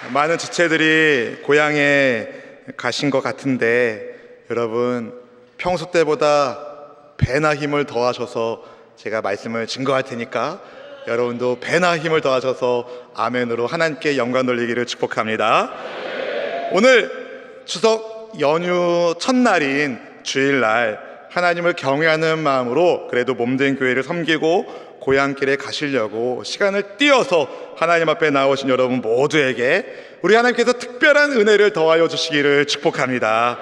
많은 지체들이 고향에 가신 것 같은데 여러분 평소 때보다 배나 힘을 더하셔서 제가 말씀을 증거할 테니까 여러분도 배나 힘을 더하셔서 아멘으로 하나님께 영광 돌리기를 축복합니다. 오늘 추석 연휴 첫날인 주일날 하나님을 경외하는 마음으로 그래도 몸된 교회를 섬기고 고향길에 가시려고 시간을 띄어서 하나님 앞에 나오신 여러분 모두에게 우리 하나님께서 특별한 은혜를 더하여 주시기를 축복합니다.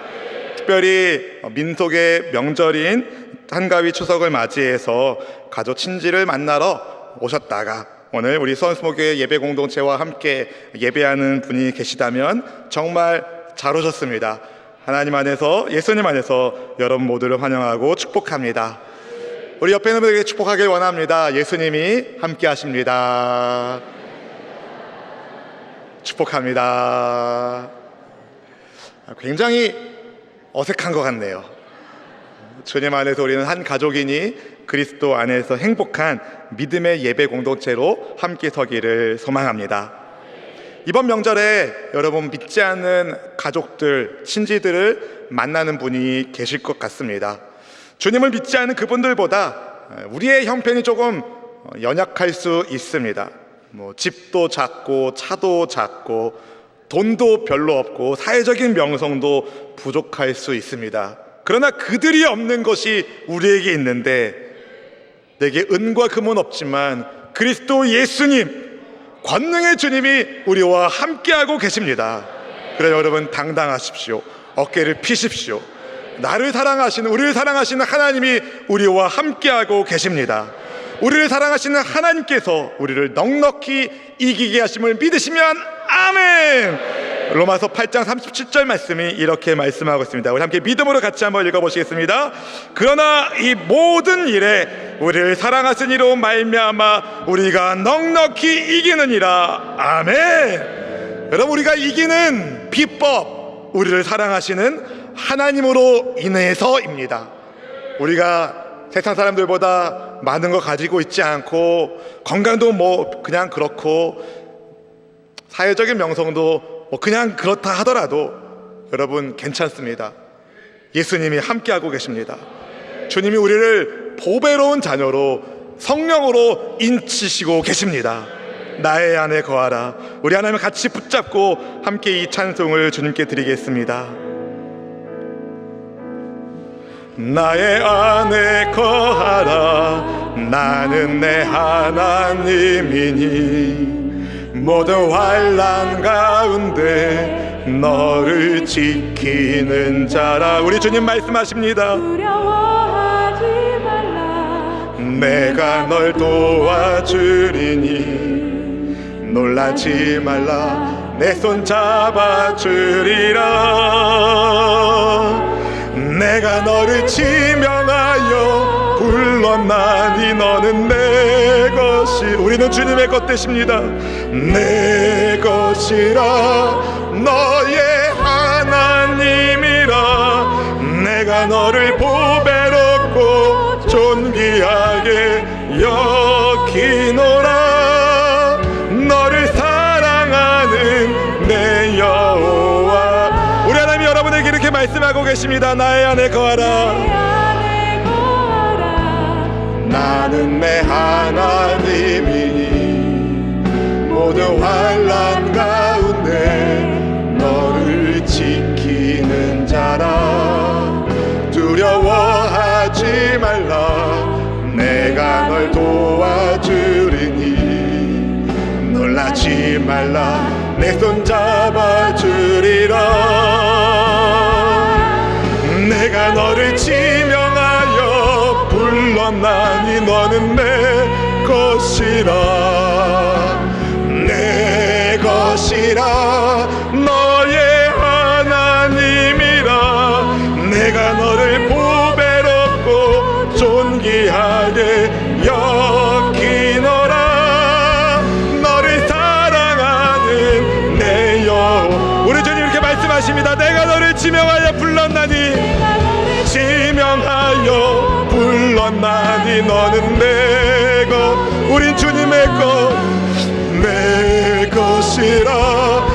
특별히 민속의 명절인 한가위 추석을 맞이해서 가족 친지를 만나러 오셨다가 오늘 우리 서울수목교회 예배 공동체와 함께 예배하는 분이 계시다면 정말 잘 오셨습니다. 하나님 안에서, 예수님 안에서 여러분 모두를 환영하고 축복합니다. 우리 옆에 있는 분에게 축복하길 원합니다. 예수님이 함께 하십니다. 축복합니다. 굉장히 어색한 것 같네요. 주님 안에서 우리는 한 가족이니 그리스도 안에서 행복한 믿음의 예배 공동체로 함께 서기를 소망합니다. 이번 명절에 여러분 믿지 않는 가족들, 친지들을 만나는 분이 계실 것 같습니다. 주님을 믿지 않는 그분들보다 우리의 형편이 조금 연약할 수 있습니다. 집도 작고 차도 작고 돈도 별로 없고 사회적인 명성도 부족할 수 있습니다. 그러나 그들이 없는 것이 우리에게 있는데 내게 은과 금은 없지만 그리스도 예수님 권능의 주님이 우리와 함께하고 계십니다. 그래서 여러분 당당하십시오. 어깨를 피십시오. 나를 사랑하시는, 우리를 사랑하시는 하나님이 우리와 함께하고 계십니다. 우리를 사랑하시는 하나님께서 우리를 넉넉히 이기게 하심을 믿으시면 아멘! 로마서 8장 37절 말씀이 이렇게 말씀하고 있습니다. 우리 함께 믿음으로 같이 한번 읽어보시겠습니다. 그러나 이 모든 일에 우리를 사랑하신 이로 말미암아 우리가 넉넉히 이기느니라. 아멘. 여러분, 우리가 이기는 비법, 우리를 사랑하시는 하나님으로 인해서입니다. 우리가 세상 사람들보다 많은 거 가지고 있지 않고 건강도 그냥 그렇고 사회적인 명성도 그냥 그렇다 하더라도 여러분 괜찮습니다. 예수님이 함께하고 계십니다. 주님이 우리를 보배로운 자녀로 성령으로 인치시고 계십니다. 나의 안에 거하라. 우리 하나님을 같이 붙잡고 함께 이 찬송을 주님께 드리겠습니다. 나의 안에 거하라. 나는 내 하나님이니 모든 환난 가운데 너를 지키는 자라. 우리 주님 말씀하십니다. 두려워하지 말라. 내가 널 도와주리니 놀라지 말라. 내 손 잡아주리라. 내가 너를 지명하여 불렀나니 너는 내 것이. 우리는 주님의 것 되십니다. 내 것이라. 너의 하나님이라. 내가 너를 보배롭고 존귀하게 여기노라. 너를 사랑하는 내 여호와. 우리 하나님이 여러분에게 이렇게 말씀하고 계십니다. 나의 안에 거하라. 나는 내 하나님이니 모든 환난 가운데 너를 지키는 자라. 두려워하지 말라. 내가 널 도와주리니 놀라지 말라. 내 손 잡아주리라. 내가 너를 지명하여 불렀나니 너는 내 것이라. 내 것이라. 너의 하나님이라. 내가 너를 보배롭고 존귀하게 여기노라. 너를 사랑하는 내 여호와. 우리 주님 이렇게 말씀하십니다. 내가 너를 지명하여 불렀나니 지명하여 불렀나니 너는 내 것. 우린 주님의 것. 내 것이라.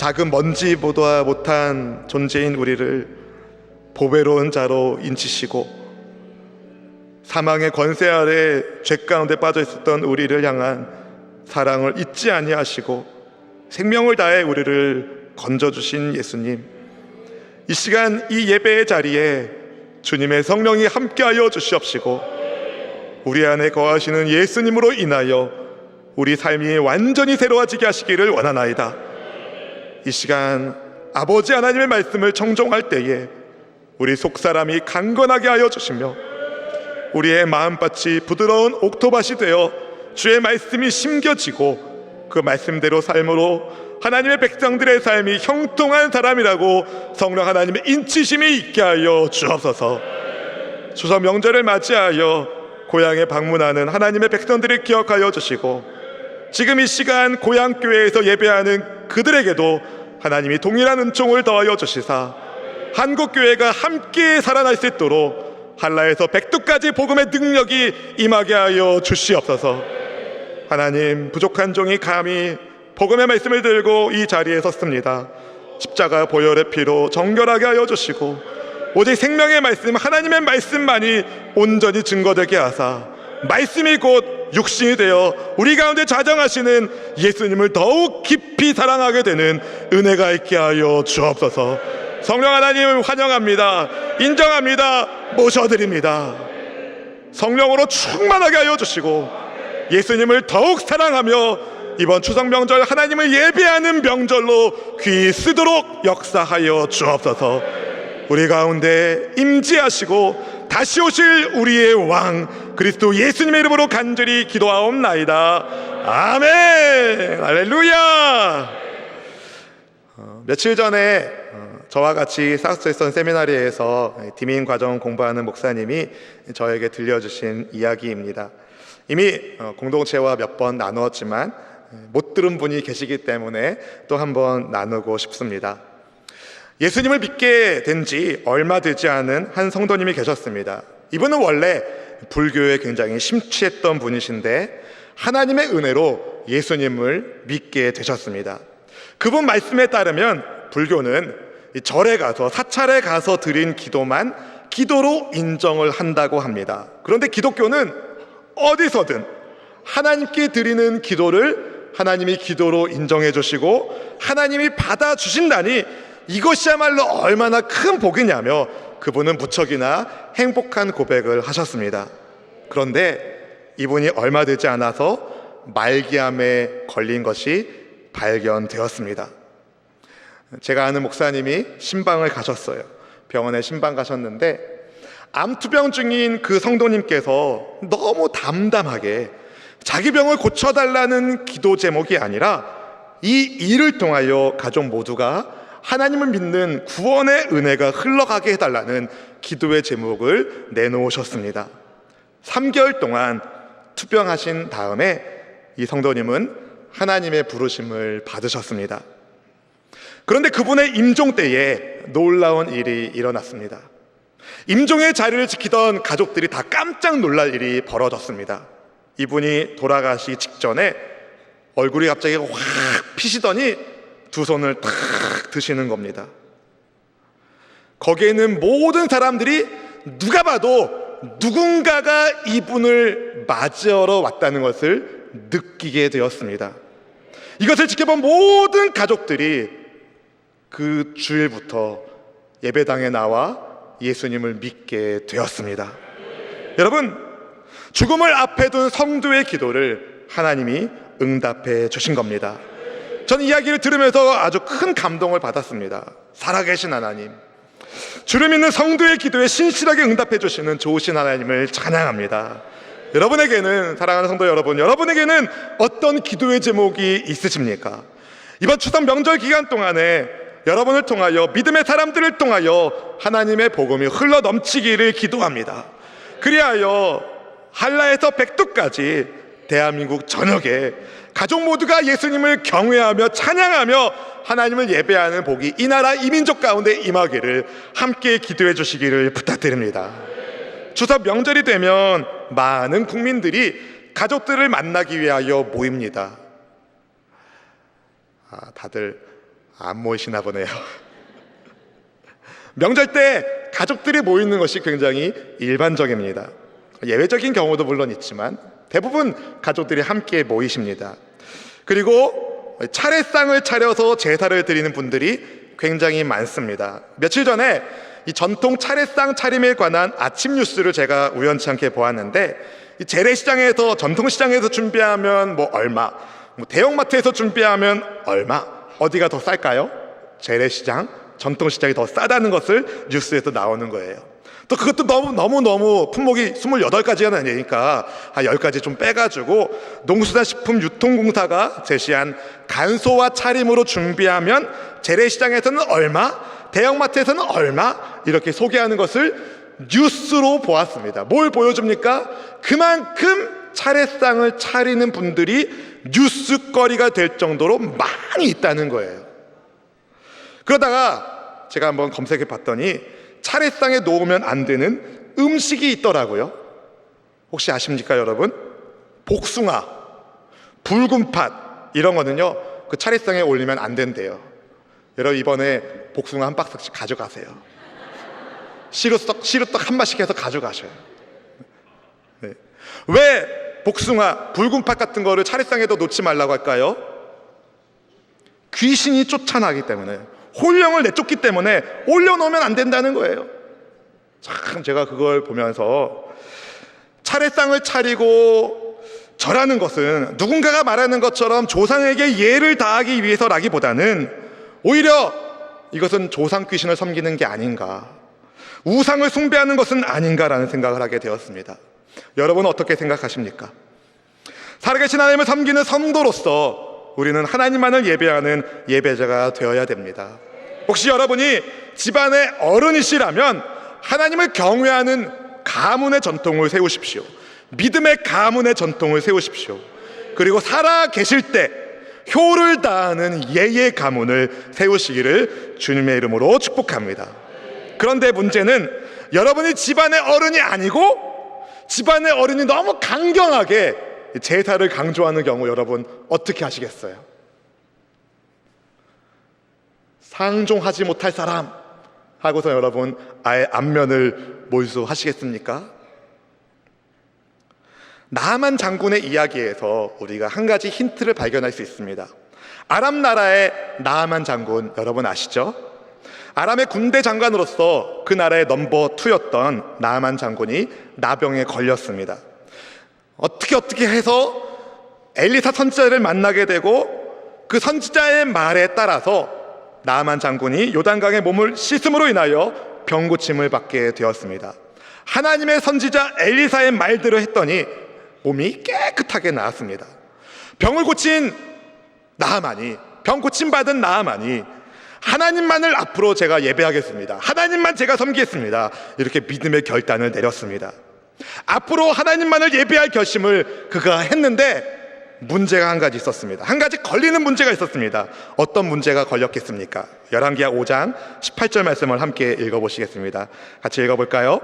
작은 먼지보다 못한 존재인 우리를 보배로운 자로 인치시고 사망의 권세 아래 죄 가운데 빠져 있었던 우리를 향한 사랑을 잊지 아니하시고 생명을 다해 우리를 건져주신 예수님, 이 시간 이 예배의 자리에 주님의 성령이 함께하여 주시옵시고 우리 안에 거하시는 예수님으로 인하여 우리 삶이 완전히 새로워지게 하시기를 원하나이다. 이 시간 아버지 하나님의 말씀을 청종할 때에 우리 속사람이 강건하게 하여 주시며 우리의 마음밭이 부드러운 옥토밭이 되어 주의 말씀이 심겨지고 그 말씀대로 삶으로 하나님의 백성들의 삶이 형통한 사람이라고 성령 하나님의 인치심이 있게 하여 주옵소서. 추석 명절을 맞이하여 고향에 방문하는 하나님의 백성들을 기억하여 주시고 지금 이 시간 고향교회에서 예배하는 그들에게도 하나님이 동일한 은총을 더하여 주시사 한국교회가 함께 살아날 수 있도록 한라에서 백두까지 복음의 능력이 임하게 하여 주시옵소서. 하나님, 부족한 종이 감히 복음의 말씀을 들고 이 자리에 섰습니다. 십자가 보혈의 피로 정결하게 하여 주시고 오직 생명의 말씀, 하나님의 말씀만이 온전히 증거되게 하사 말씀이 곧 육신이 되어 우리 가운데 좌정하시는 예수님을 더욱 깊이 사랑하게 되는 은혜가 있게 하여 주옵소서. 성령 하나님 환영합니다. 인정합니다. 모셔드립니다. 성령으로 충만하게 하여 주시고 예수님을 더욱 사랑하며 이번 추석 명절 하나님을 예배하는 명절로 귀 쓰도록 역사하여 주옵소서. 우리 가운데 임재하시고 다시 오실 우리의 왕 그리스도 예수님의 이름으로 간절히 기도하옵나이다. 아멘. 할렐루야. 며칠 전에 저와 같이 사우스웨스턴 세미나리에서 디민 과정 공부하는 목사님이 저에게 들려주신 이야기입니다. 이미 공동체와 몇 번 나누었지만 못 들은 분이 계시기 때문에 또 한 번 나누고 싶습니다. 예수님을 믿게 된 지 얼마 되지 않은 한 성도님이 계셨습니다. 이분은 원래 불교에 굉장히 심취했던 분이신데 하나님의 은혜로 예수님을 믿게 되셨습니다. 그분 말씀에 따르면 불교는 절에 가서 사찰에 가서 드린 기도만 기도로 인정을 한다고 합니다. 그런데 기독교는 어디서든 하나님께 드리는 기도를 하나님이 기도로 인정해 주시고 하나님이 받아주신다니 이것이야말로 얼마나 큰 복이냐며 그분은 무척이나 행복한 고백을 하셨습니다. 그런데 이분이 얼마 되지 않아서 말기암에 걸린 것이 발견되었습니다. 제가 아는 목사님이 신방을 가셨어요. 병원에 신방 가셨는데 암투병 중인 그 성도님께서 너무 담담하게 자기 병을 고쳐달라는 기도 제목이 아니라 이 일을 통하여 가족 모두가 하나님을 믿는 구원의 은혜가 흘러가게 해달라는 기도의 제목을 내놓으셨습니다. 3개월 동안 투병하신 다음에 이 성도님은 하나님의 부르심을 받으셨습니다. 그런데 그분의 임종 때에 놀라운 일이 일어났습니다. 임종의 자리를 지키던 가족들이 다 깜짝 놀랄 일이 벌어졌습니다. 이분이 돌아가시기 직전에 얼굴이 갑자기 확 피시더니 두 손을 탁 드시는 겁니다. 거기에 있는 모든 사람들이 누가 봐도 누군가가 이분을 맞이하러 왔다는 것을 느끼게 되었습니다. 이것을 지켜본 모든 가족들이 그 주일부터 예배당에 나와 예수님을 믿게 되었습니다. 여러분, 죽음을 앞에 둔 성도의 기도를 하나님이 응답해 주신 겁니다. 저는 이야기를 들으면서 아주 큰 감동을 받았습니다. 살아계신 하나님, 주를 믿는 성도의 기도에 신실하게 응답해 주시는 좋으신 하나님을 찬양합니다. 여러분에게는, 사랑하는 성도 여러분, 여러분에게는 어떤 기도의 제목이 있으십니까? 이번 추석 명절 기간 동안에 여러분을 통하여, 믿음의 사람들을 통하여 하나님의 복음이 흘러 넘치기를 기도합니다. 그리하여 한라에서 백두까지 대한민국 전역에 가족 모두가 예수님을 경외하며 찬양하며 하나님을 예배하는 복이 이 나라 이 민족 가운데 임하기를 함께 기도해 주시기를 부탁드립니다. 추석 명절이 되면 많은 국민들이 가족들을 만나기 위하여 모입니다. 다들 안 모이시나 보네요. 명절 때 가족들이 모이는 것이 굉장히 일반적입니다. 예외적인 경우도 물론 있지만 대부분 가족들이 함께 모이십니다. 그리고 차례상을 차려서 제사를 드리는 분들이 굉장히 많습니다. 며칠 전에 이 전통 차례상 차림에 관한 아침 뉴스를 제가 우연찮게 보았는데, 이 재래시장에서 전통시장에서 준비하면 뭐 얼마, 뭐 대형마트에서 준비하면 얼마, 어디가 더 쌀까요? 재래시장, 전통시장이 더 싸다는 것을 뉴스에서 나오는 거예요. 또 그것도 너무 품목이 28가지가 되니까 한 10가지 좀 빼가지고 농수산식품유통공사가 제시한 간소화 차림으로 준비하면 재래시장에서는 얼마, 대형마트에서는 얼마, 이렇게 소개하는 것을 뉴스로 보았습니다. 뭘 보여줍니까? 그만큼 차례상을 차리는 분들이 뉴스거리가 될 정도로 많이 있다는 거예요. 그러다가 제가 한번 검색해 봤더니 차례상에 놓으면 안 되는 음식이 있더라고요. 혹시 아십니까, 여러분? 복숭아, 붉은 팥, 이런 거는요 그 차례상에 올리면 안 된대요. 여러분, 이번에 복숭아 한 박스씩 가져가세요. 시루떡 한 마씩 해서 가져가셔요. 네. 왜 복숭아, 붉은 팥 같은 거를 차례상에도 놓지 말라고 할까요? 귀신이 쫓아나기 때문에, 혼령을 내쫓기 때문에 올려놓으면 안 된다는 거예요. 참 제가 그걸 보면서 차례상을 차리고 절하는 것은 누군가가 말하는 것처럼 조상에게 예를 다하기 위해서라기보다는 오히려 이것은 조상 귀신을 섬기는 게 아닌가, 우상을 숭배하는 것은 아닌가라는 생각을 하게 되었습니다. 여러분은 어떻게 생각하십니까? 살아계신 하나님을 섬기는 성도로서 우리는 하나님만을 예배하는 예배자가 되어야 됩니다. 혹시 여러분이 집안의 어른이시라면 하나님을 경외하는 가문의 전통을 세우십시오. 믿음의 가문의 전통을 세우십시오. 그리고 살아 계실 때 효를 다하는 예의 가문을 세우시기를 주님의 이름으로 축복합니다. 그런데 문제는 여러분이 집안의 어른이 아니고 집안의 어른이 너무 강경하게 제사를 강조하는 경우, 여러분 어떻게 하시겠어요? 상종하지 못할 사람 하고서 여러분 아예 안면을 몰수하시겠습니까? 나만 장군의 이야기에서 우리가 한 가지 힌트를 발견할 수 있습니다. 아람 나라의 나아만 장군, 여러분 아시죠? 아람의 군대 장관으로서 그 나라의 넘버 2였던 나아만 장군이 나병에 걸렸습니다. 어떻게 해서 엘리사 선지자를 만나게 되고 그 선지자의 말에 따라서 나아만 장군이 요단강에 몸을 씻음으로 인하여 병고침을 받게 되었습니다. 하나님의 선지자 엘리사의 말대로 했더니 몸이 깨끗하게 나았습니다. 병을 고친 나아만이, 병 고침 받은 나아만이 하나님만을 앞으로 제가 예배하겠습니다, 하나님만 제가 섬기겠습니다, 이렇게 믿음의 결단을 내렸습니다. 앞으로 하나님만을 예배할 결심을 그가 했는데 문제가 한 가지 있었습니다. 한 가지 걸리는 문제가 있었습니다. 어떤 문제가 걸렸겠습니까? 열왕기하 5장 18절 말씀을 함께 읽어보시겠습니다. 같이 읽어볼까요?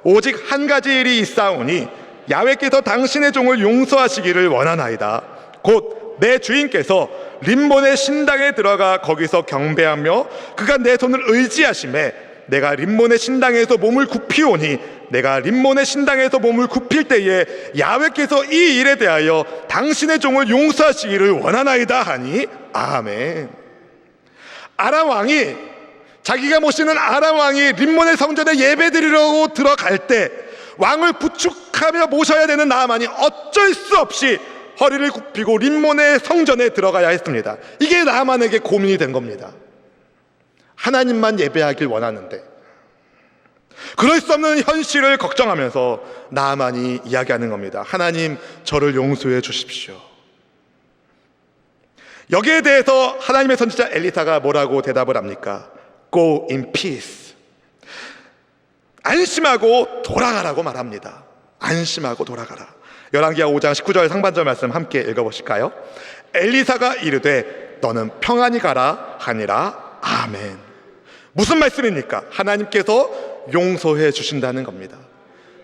오직 한 가지 일이 있사오니 야훼께서 당신의 종을 용서하시기를 원하나이다. 곧 내 주인께서 림몬의 신당에 들어가 거기서 경배하며 그가 내 손을 의지하심에 내가 림몬의 신당에서 몸을 굽히오니 내가 림몬의 신당에서 몸을 굽힐 때에 야훼께서 이 일에 대하여 당신의 종을 용서하시기를 원하나이다 하니 아멘. 아람 왕이, 자기가 모시는 아람 왕이 림몬의 성전에 예배드리려고 들어갈 때 왕을 부축하며 모셔야 되는 나아만이 어쩔 수 없이 허리를 굽히고 림몬의 성전에 들어가야 했습니다. 이게 나아만에게 고민이 된 겁니다. 하나님만 예배하길 원하는데 그럴 수 없는 현실을 걱정하면서 나아만이 이야기하는 겁니다. 하나님, 저를 용서해 주십시오. 여기에 대해서 하나님의 선지자 엘리사가 뭐라고 대답을 합니까? Go in peace. 안심하고 돌아가라고 말합니다. 안심하고 돌아가라. 열왕기하 5장 19절 상반절 말씀 함께 읽어보실까요? 엘리사가 이르되 너는 평안히 가라 하니라. 아멘. 무슨 말씀입니까? 하나님께서 용서해 주신다는 겁니다.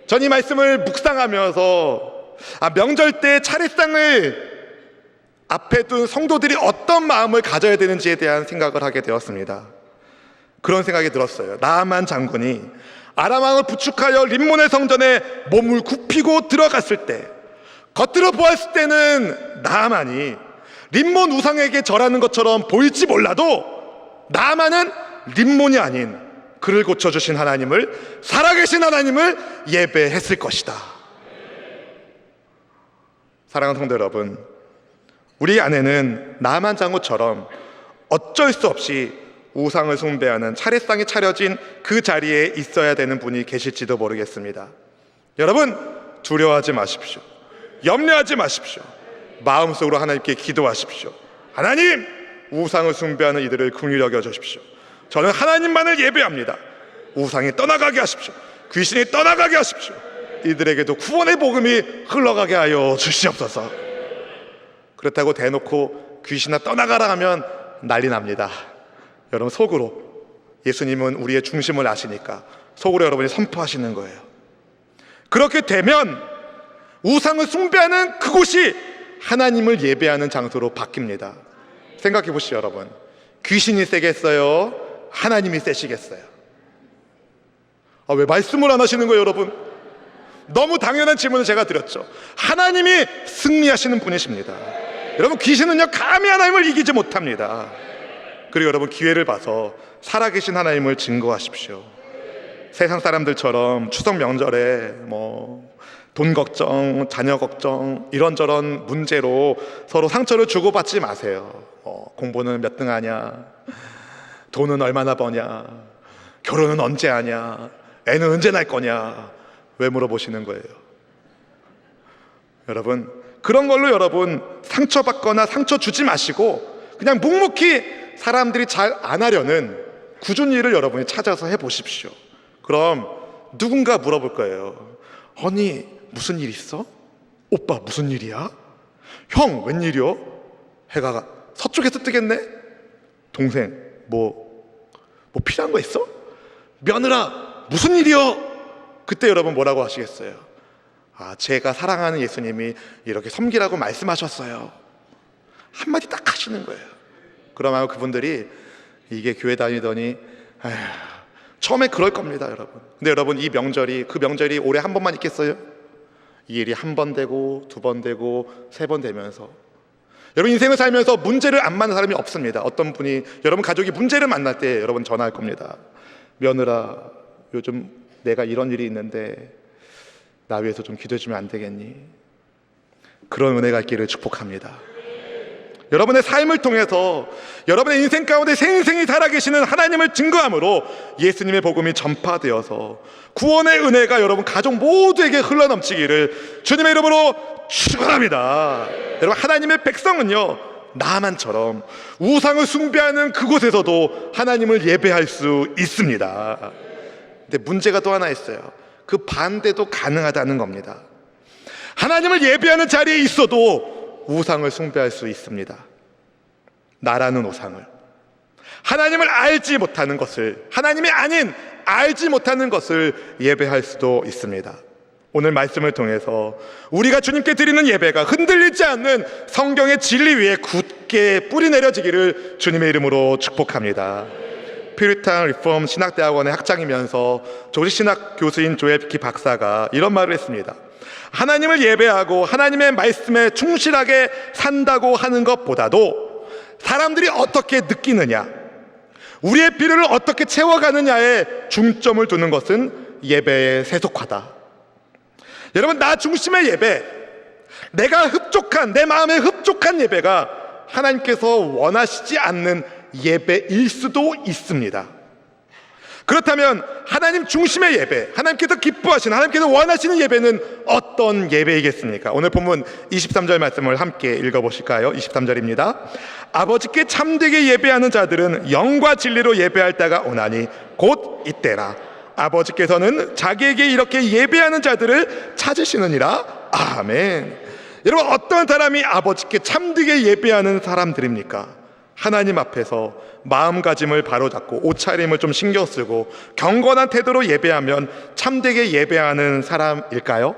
전 이 말씀을 묵상하면서 명절 때 차례상을 앞에 둔 성도들이 어떤 마음을 가져야 되는지에 대한 생각을 하게 되었습니다. 그런 생각이 들었어요. 나아만 장군이 아람 왕을 부축하여 림몬의 성전에 몸을 굽히고 들어갔을 때, 겉으로 보았을 때는 나아만이 림몬 우상에게 절하는 것처럼 보일지 몰라도 나아만은 림몬이 아닌 그를 고쳐주신 하나님을, 살아계신 하나님을 예배했을 것이다. 사랑하는 성도 여러분, 우리 안에는 나아만 장군처럼 어쩔 수 없이 우상을 숭배하는 차례상이 차려진 그 자리에 있어야 되는 분이 계실지도 모르겠습니다. 여러분, 두려워하지 마십시오. 염려하지 마십시오. 마음속으로 하나님께 기도하십시오. 하나님, 우상을 숭배하는 이들을 긍휼히 여겨 주십시오. 저는 하나님만을 예배합니다. 우상이 떠나가게 하십시오. 귀신이 떠나가게 하십시오. 이들에게도 구원의 복음이 흘러가게 하여 주시옵소서. 그렇다고 대놓고 귀신아 떠나가라 하면 난리 납니다. 여러분, 속으로 예수님은 우리의 중심을 아시니까 속으로 여러분이 선포하시는 거예요. 그렇게 되면 우상을 숭배하는 그곳이 하나님을 예배하는 장소로 바뀝니다. 생각해 보시죠, 여러분. 귀신이 세겠어요? 하나님이 세시겠어요? 왜 말씀을 안 하시는 거예요, 여러분? 너무 당연한 질문을 제가 드렸죠. 하나님이 승리하시는 분이십니다. 여러분, 귀신은요 감히 하나님을 이기지 못합니다. 그리고 여러분, 기회를 봐서 살아계신 하나님을 증거하십시오. 세상 사람들처럼 추석 명절에 돈 걱정, 자녀 걱정, 이런저런 문제로 서로 상처를 주고받지 마세요. 공부는 몇 등 하냐, 돈은 얼마나 버냐, 결혼은 언제 하냐, 애는 언제 날 거냐, 왜 물어보시는 거예요? 여러분, 그런 걸로 여러분 상처받거나 상처 주지 마시고 그냥 묵묵히 사람들이 잘 안 하려는 꾸준히 일을 여러분이 찾아서 해보십시오. 그럼 누군가 물어볼 거예요. 언니, 무슨 일 있어? 오빠, 무슨 일이야? 형, 웬일이요? 해가 서쪽에서 뜨겠네? 동생, 뭐 필요한 거 있어? 며느라, 무슨 일이요? 그때 여러분 뭐라고 하시겠어요? 제가 사랑하는 예수님이 이렇게 섬기라고 말씀하셨어요. 한마디 딱 하시는 거예요. 그러면 그분들이 이게 교회 다니더니 처음에 그럴 겁니다, 여러분. 근데 여러분, 그 명절이 올해 한 번만 있겠어요? 이 일이 한 번 되고 두 번 되고 세 번 되면서 여러분, 인생을 살면서 문제를 안 만난 사람이 없습니다. 어떤 분이 여러분 가족이 문제를 만날 때 여러분 전화할 겁니다. 며느라, 요즘 내가 이런 일이 있는데 나 위해서 좀 기도해주면 안 되겠니? 그런 은혜가 있기를 축복합니다. 여러분의 삶을 통해서 여러분의 인생 가운데 생생히 살아계시는 하나님을 증거함으로 예수님의 복음이 전파되어서 구원의 은혜가 여러분 가족 모두에게 흘러넘치기를 주님의 이름으로 축원합니다. 여러분, 하나님의 백성은요 나만처럼 우상을 숭배하는 그곳에서도 하나님을 예배할 수 있습니다. 근데 문제가 또 하나 있어요. 그 반대도 가능하다는 겁니다. 하나님을 예배하는 자리에 있어도 우상을 숭배할 수 있습니다. 나라는 우상을, 하나님을 알지 못하는 것을, 하나님이 아닌 알지 못하는 것을 예배할 수도 있습니다. 오늘 말씀을 통해서 우리가 주님께 드리는 예배가 흔들리지 않는 성경의 진리 위에 굳게 뿌리 내려지기를 주님의 이름으로 축복합니다. 퓨리탄 리폼 신학대학원의 학장이면서 조직신학 교수인 조엘 피키 박사가 이런 말을 했습니다. 하나님을 예배하고 하나님의 말씀에 충실하게 산다고 하는 것보다도 사람들이 어떻게 느끼느냐, 우리의 필요를 어떻게 채워가느냐에 중점을 두는 것은 예배에 세속화다. 여러분, 나 중심의 예배, 내가 흡족한, 내 마음에 흡족한 예배가 하나님께서 원하시지 않는 예배일 수도 있습니다. 그렇다면 하나님 중심의 예배, 하나님께서 기뻐하시는, 하나님께서 원하시는 예배는 어떤 예배이겠습니까? 오늘 본문 23절 말씀을 함께 읽어보실까요? 23절입니다. 아버지께 참되게 예배하는 자들은 영과 진리로 예배할 때가 오나니 곧 이때라. 아버지께서는 자기에게 이렇게 예배하는 자들을 찾으시느니라. 아멘. 여러분, 어떤 사람이 아버지께 참되게 예배하는 사람들입니까? 하나님 앞에서 마음가짐을 바로잡고 옷차림을 좀 신경 쓰고 경건한 태도로 예배하면 참되게 예배하는 사람일까요?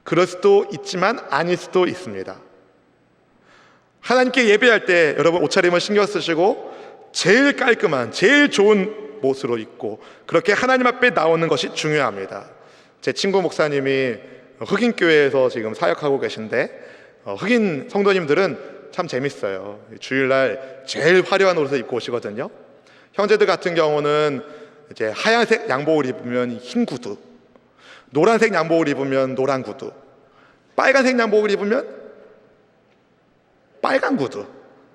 그럴 수도 있지만 아닐 수도 있습니다. 하나님께 예배할 때 여러분 옷차림을 신경 쓰시고 제일 깔끔한, 제일 좋은 옷으로 입고 그렇게 하나님 앞에 나오는 것이 중요합니다. 제 친구 목사님이 흑인 교회에서 지금 사역하고 계신데 흑인 성도님들은 참 재밌어요. 주일날 제일 화려한 옷을 입고 오시거든요. 형제들 같은 경우는 이제 하얀색 양복을 입으면 흰 구두, 노란색 양복을 입으면 노란 구두, 빨간색 양복을 입으면 빨간 구두,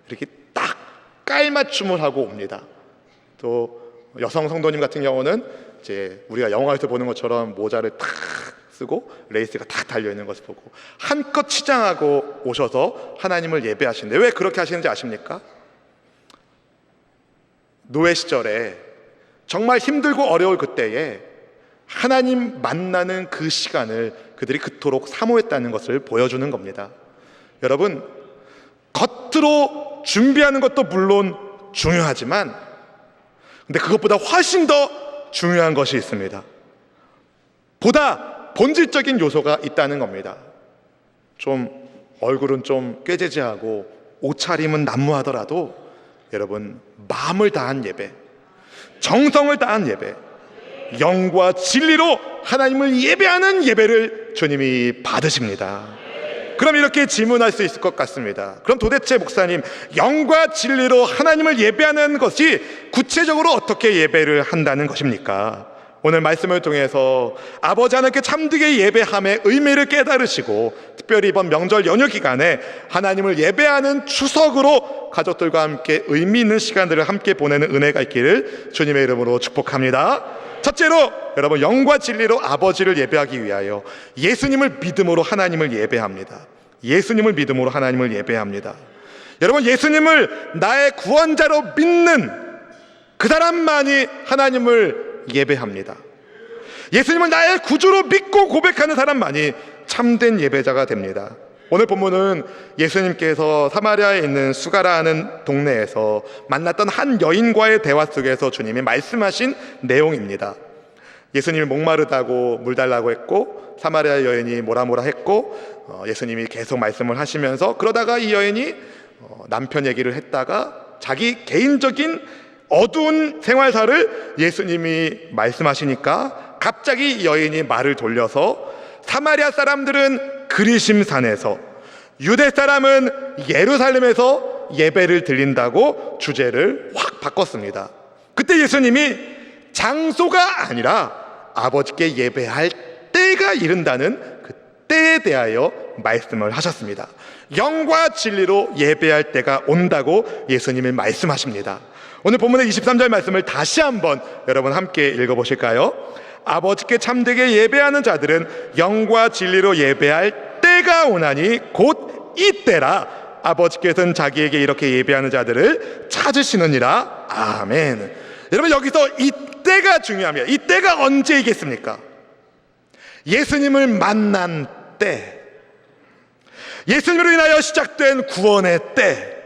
이렇게 딱 깔맞춤을 하고 옵니다. 또 여성 성도님 같은 경우는 이제 우리가 영화에서 보는 것처럼 모자를 탁 쓰고 레이스가 다 달려있는 것을 보고 한껏 치장하고 오셔서 하나님을 예배하시는데, 왜 그렇게 하시는지 아십니까? 노예 시절에 정말 힘들고 어려울 그때에 하나님 만나는 그 시간을 그들이 그토록 사모했다는 것을 보여주는 겁니다. 여러분, 겉으로 준비하는 것도 물론 중요하지만 근데 그것보다 훨씬 더 중요한 것이 있습니다. 보다 본질적인 요소가 있다는 겁니다. 좀 얼굴은 좀 꾀재재하고 옷차림은 난무하더라도 여러분, 마음을 다한 예배, 정성을 다한 예배, 영과 진리로 하나님을 예배하는 예배를 주님이 받으십니다. 그럼 이렇게 질문할 수 있을 것 같습니다. 그럼 도대체 목사님, 영과 진리로 하나님을 예배하는 것이 구체적으로 어떻게 예배를 한다는 것입니까? 오늘 말씀을 통해서 아버지 하나님께 참되게 예배함의 의미를 깨달으시고, 특별히 이번 명절 연휴 기간에 하나님을 예배하는 추석으로 가족들과 함께 의미 있는 시간들을 함께 보내는 은혜가 있기를 주님의 이름으로 축복합니다. 첫째로 여러분, 영과 진리로 아버지를 예배하기 위하여 예수님을 믿음으로 하나님을 예배합니다. 예수님을 믿음으로 하나님을 예배합니다. 여러분, 예수님을 나의 구원자로 믿는 그 사람만이 하나님을 예배합니다. 예수님을 나의 구주로 믿고 고백하는 사람만이 참된 예배자가 됩니다. 오늘 본문은 예수님께서 사마리아에 있는 수가라는 동네에서 만났던 한 여인과의 대화 속에서 주님이 말씀하신 내용입니다. 예수님이 목마르다고 물 달라고 했고 사마리아 여인이 뭐라 했고 예수님이 계속 말씀을 하시면서, 그러다가 이 여인이 남편 얘기를 했다가 자기 개인적인 어두운 생활사를 예수님이 말씀하시니까 갑자기 이 여인이 말을 돌려서 사마리아 사람들은 그리심산에서, 유대 사람은 예루살렘에서 예배를 드린다고 주제를 확 바꿨습니다. 그때 예수님이 장소가 아니라 아버지께 예배할 때가 이른다는 그 때에 대하여 말씀을 하셨습니다. 영과 진리로 예배할 때가 온다고 예수님이 말씀하십니다. 오늘 본문의 23절 말씀을 다시 한번 여러분 함께 읽어보실까요? 아버지께 참되게 예배하는 자들은 영과 진리로 예배할 때가 오나니 곧 이때라. 아버지께서는 자기에게 이렇게 예배하는 자들을 찾으시느니라. 아멘. 여러분, 여기서 이때가 중요합니다. 이때가 언제이겠습니까? 예수님을 만난 때, 예수님으로 인하여 시작된 구원의 때,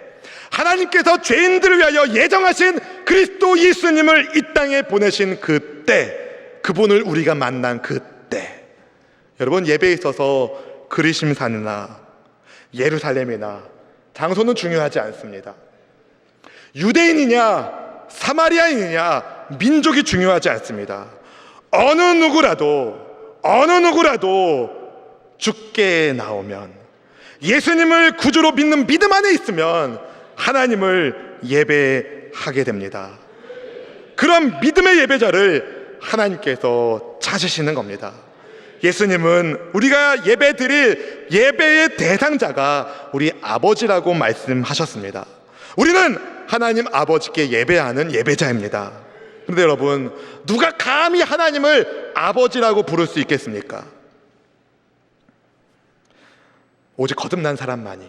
하나님께서 죄인들을 위하여 예정하신 그리스도 예수님을 이 땅에 보내신 그때, 그분을 우리가 만난 그때. 여러분, 예배에 있어서 그리심산이나 예루살렘이나 장소는 중요하지 않습니다. 유대인이냐 사마리아인이냐 민족이 중요하지 않습니다. 어느 누구라도 죽게 나오면, 예수님을 구주로 믿는 믿음 안에 있으면 하나님을 예배하게 됩니다. 그런 믿음의 예배자를 하나님께서 찾으시는 겁니다. 예수님은 우리가 예배드릴 예배의 대상자가 우리 아버지라고 말씀하셨습니다. 우리는 하나님 아버지께 예배하는 예배자입니다. 그런데 여러분, 누가 감히 하나님을 아버지라고 부를 수 있겠습니까? 오직 거듭난 사람만이,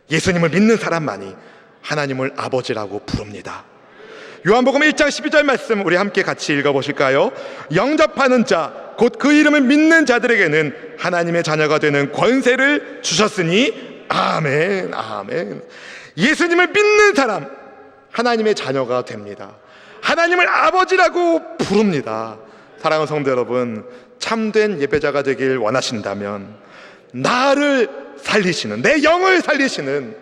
예수님을 믿는 사람만이 하나님을 아버지라고 부릅니다. 요한복음 1장 12절 말씀 우리 함께 같이 읽어보실까요? 영접하는 자, 곧 그 이름을 믿는 자들에게는 하나님의 자녀가 되는 권세를 주셨으니 아멘, 아멘. 예수님을 믿는 사람, 하나님의 자녀가 됩니다. 하나님을 아버지라고 부릅니다. 사랑하는 성도 여러분, 참된 예배자가 되길 원하신다면 나를 살리시는, 내 영을 살리시는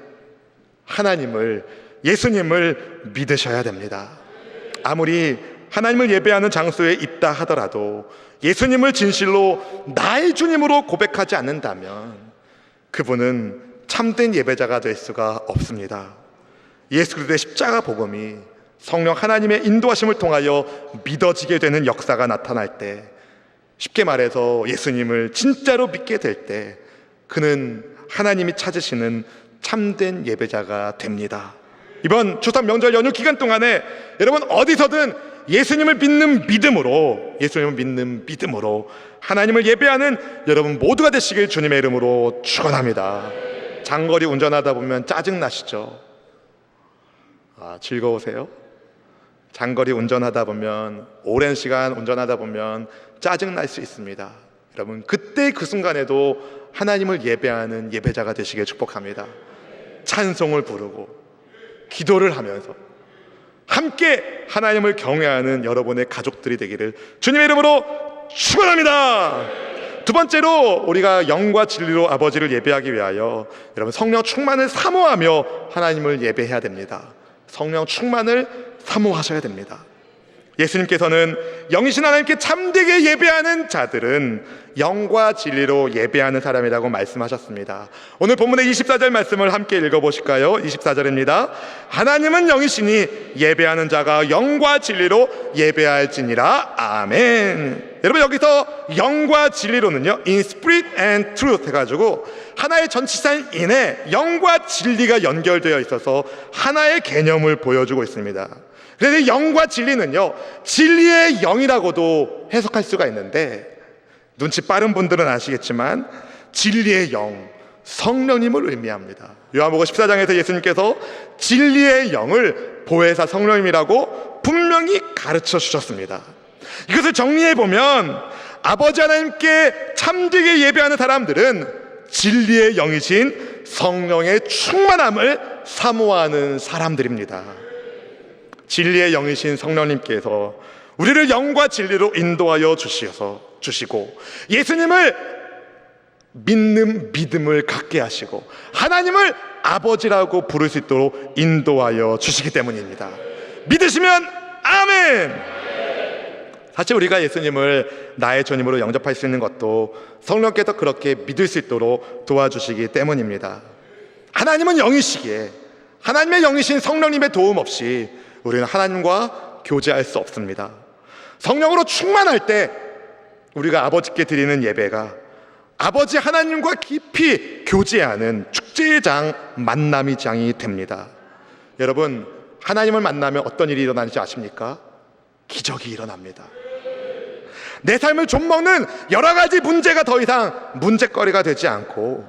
하나님을, 예수님을 믿으셔야 됩니다. 아무리 하나님을 예배하는 장소에 있다 하더라도 예수님을 진실로 나의 주님으로 고백하지 않는다면 그분은 참된 예배자가 될 수가 없습니다. 예수 그리스도의 십자가 복음이 성령 하나님의 인도하심을 통하여 믿어지게 되는 역사가 나타날 때, 쉽게 말해서 예수님을 진짜로 믿게 될 때 그는 하나님이 찾으시는 참된 예배자가 됩니다. 이번 추석 명절 연휴 기간 동안에 여러분 어디서든 예수님을 믿는 믿음으로, 예수님을 믿는 믿음으로 하나님을 예배하는 여러분 모두가 되시길 주님의 이름으로 축원합니다. 장거리 운전하다 보면 짜증 나시죠? 즐거우세요? 장거리 운전하다 보면, 오랜 시간 운전하다 보면 짜증 날 수 있습니다. 여러분 그때 그 순간에도 하나님을 예배하는 예배자가 되시길 축복합니다. 찬송을 부르고 기도를 하면서 함께 하나님을 경외하는 여러분의 가족들이 되기를 주님의 이름으로 축원합니다. 두 번째로 우리가 영과 진리로 아버지를 예배하기 위하여 여러분 성령 충만을 사모하며 하나님을 예배해야 됩니다. 성령 충만을 사모하셔야 됩니다. 예수님께서는 영이신 하나님께 참되게 예배하는 자들은 영과 진리로 예배하는 사람이라고 말씀하셨습니다. 오늘 본문의 24절 말씀을 함께 읽어보실까요? 24절입니다. 하나님은 영이시니 예배하는 자가 영과 진리로 예배할지니라. 아멘. 여러분 여기서 영과 진리로는요, in spirit and truth 해가지고 하나의 전치사인 in에 영과 진리가 연결되어 있어서 하나의 개념을 보여주고 있습니다. 그래서 영과 진리는요, 진리의 영이라고도 해석할 수가 있는데, 눈치 빠른 분들은 아시겠지만 진리의 영, 성령님을 의미합니다. 요한복음 14장에서 예수님께서 진리의 영을 보혜사 성령님이라고 분명히 가르쳐 주셨습니다. 이것을 정리해 보면 아버지 하나님께 참되게 예배하는 사람들은 진리의 영이신 성령의 충만함을 사모하는 사람들입니다. 진리의 영이신 성령님께서 우리를 영과 진리로 인도하여 주시고 예수님을 믿는 믿음을 갖게 하시고 하나님을 아버지라고 부를 수 있도록 인도하여 주시기 때문입니다. 믿으시면 아멘! 사실 우리가 예수님을 나의 주님으로 영접할 수 있는 것도 성령께서 그렇게 믿을 수 있도록 도와주시기 때문입니다. 하나님은 영이시기에 하나님의 영이신 성령님의 도움 없이 우리는 하나님과 교제할 수 없습니다. 성령으로 충만할 때 우리가 아버지께 드리는 예배가 아버지 하나님과 깊이 교제하는 축제의 장, 만남의 장이 됩니다. 여러분, 하나님을 만나면 어떤 일이 일어나는지 아십니까? 기적이 일어납니다. 내 삶을 좀먹는 여러 가지 문제가 더 이상 문제거리가 되지 않고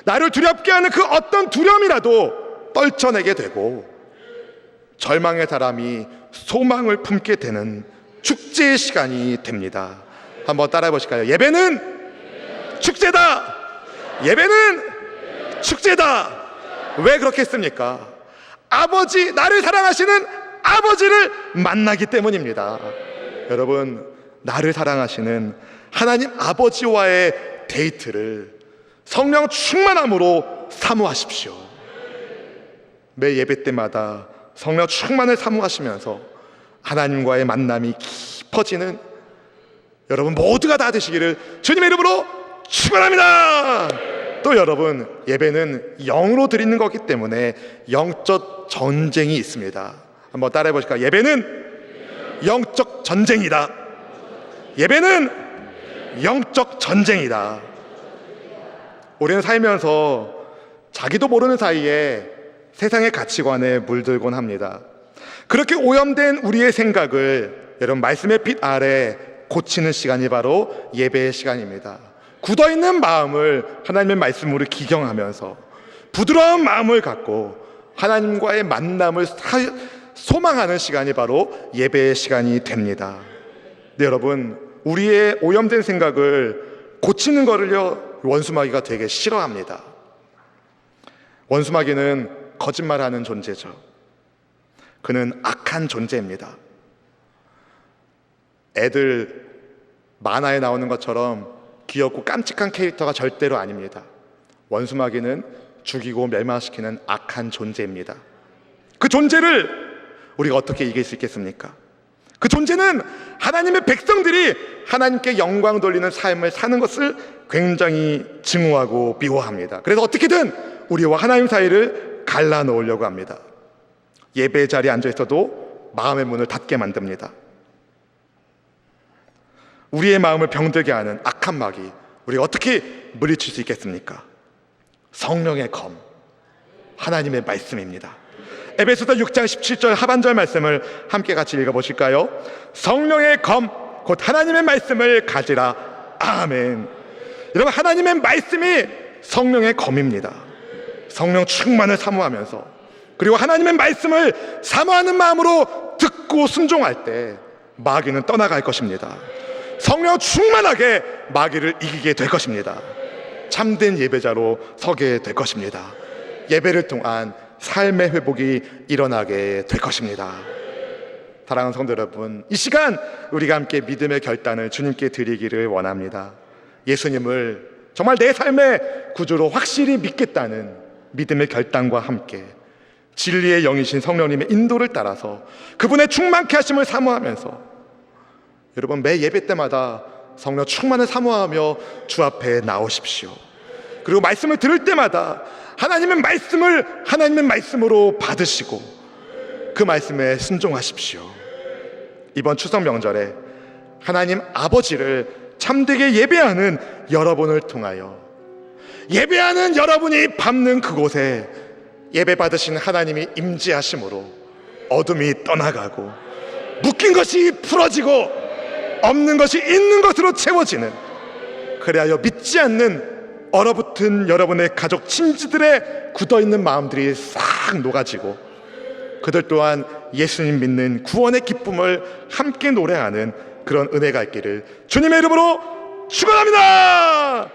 나를 두렵게 하는 그 어떤 두려움이라도 떨쳐내게 되고 절망의 사람이 소망을 품게 되는 축제의 시간이 됩니다. 한번 따라해 보실까요? 예배는 축제다. 예배는 축제다. 왜 그렇게 했습니까? 아버지, 나를 사랑하시는 아버지를 만나기 때문입니다. 여러분, 나를 사랑하시는 하나님 아버지와의 데이트를 성령 충만함으로 사모하십시오. 매 예배 때마다 성령 충만을 사모하시면서 하나님과의 만남이 깊어지는 여러분 모두가 다 되시기를 주님의 이름으로 축원합니다. 또 여러분, 예배는 영으로 드리는 거기 때문에 영적 전쟁이 있습니다. 한번 따라해 보실까요? 예배는 영적 전쟁이다. 예배는 영적 전쟁이다. 우리는 살면서 자기도 모르는 사이에 세상의 가치관에 물들곤 합니다. 그렇게 오염된 우리의 생각을 여러분 말씀의 빛 아래 고치는 시간이 바로 예배의 시간입니다. 굳어있는 마음을 하나님의 말씀으로 기경하면서 부드러운 마음을 갖고 하나님과의 만남을 소망하는 시간이 바로 예배의 시간이 됩니다. 네, 여러분, 우리의 오염된 생각을 고치는 거를요, 원수마귀가 되게 싫어합니다. 원수마귀는 거짓말하는 존재죠. 그는 악한 존재입니다. 애들 만화에 나오는 것처럼 귀엽고 깜찍한 캐릭터가 절대로 아닙니다. 원수마귀는 죽이고 멸망시키는 악한 존재입니다. 그 존재를 우리가 어떻게 이길 수 있겠습니까? 그 존재는 하나님의 백성들이 하나님께 영광 돌리는 삶을 사는 것을 굉장히 증오하고 미워합니다. 그래서 어떻게든 우리와 하나님 사이를 갈라놓으려고 합니다. 예배 자리에 앉아 있어도 마음의 문을 닫게 만듭니다. 우리의 마음을 병들게 하는 악한 마귀, 우리가 어떻게 물리칠 수 있겠습니까? 성령의 검, 하나님의 말씀입니다. 에베소서 6장 17절 하반절 말씀을 함께 같이 읽어보실까요? 성령의 검, 곧 하나님의 말씀을 가지라. 아멘. 여러분, 하나님의 말씀이 성령의 검입니다. 성령 충만을 사모하면서, 그리고 하나님의 말씀을 사모하는 마음으로 듣고 순종할 때 마귀는 떠나갈 것입니다. 성령 충만하게 마귀를 이기게 될 것입니다. 참된 예배자로 서게 될 것입니다. 예배를 통한 삶의 회복이 일어나게 될 것입니다. 사랑하는 성도 여러분, 이 시간 우리가 함께 믿음의 결단을 주님께 드리기를 원합니다. 예수님을 정말 내 삶의 구주로 확실히 믿겠다는 믿음의 결단과 함께 진리의 영이신 성령님의 인도를 따라서 그분의 충만케 하심을 사모하면서, 여러분, 매 예배 때마다 성령 충만을 사모하며 주 앞에 나오십시오. 그리고 말씀을 들을 때마다 하나님의 말씀을 하나님의 말씀으로 받으시고 그 말씀에 순종하십시오. 이번 추석 명절에 하나님 아버지를 참되게 예배하는 여러분을 통하여, 예배하는 여러분이 밟는 그곳에 예배 받으신 하나님이 임재하심으로 어둠이 떠나가고 묶인 것이 풀어지고 없는 것이 있는 것으로 채워지는, 그리하여 믿지 않는 얼어붙은 여러분의 가족 친지들의 굳어있는 마음들이 싹 녹아지고 그들 또한 예수님 믿는 구원의 기쁨을 함께 노래하는 그런 은혜가 있기를 주님의 이름으로 축원합니다.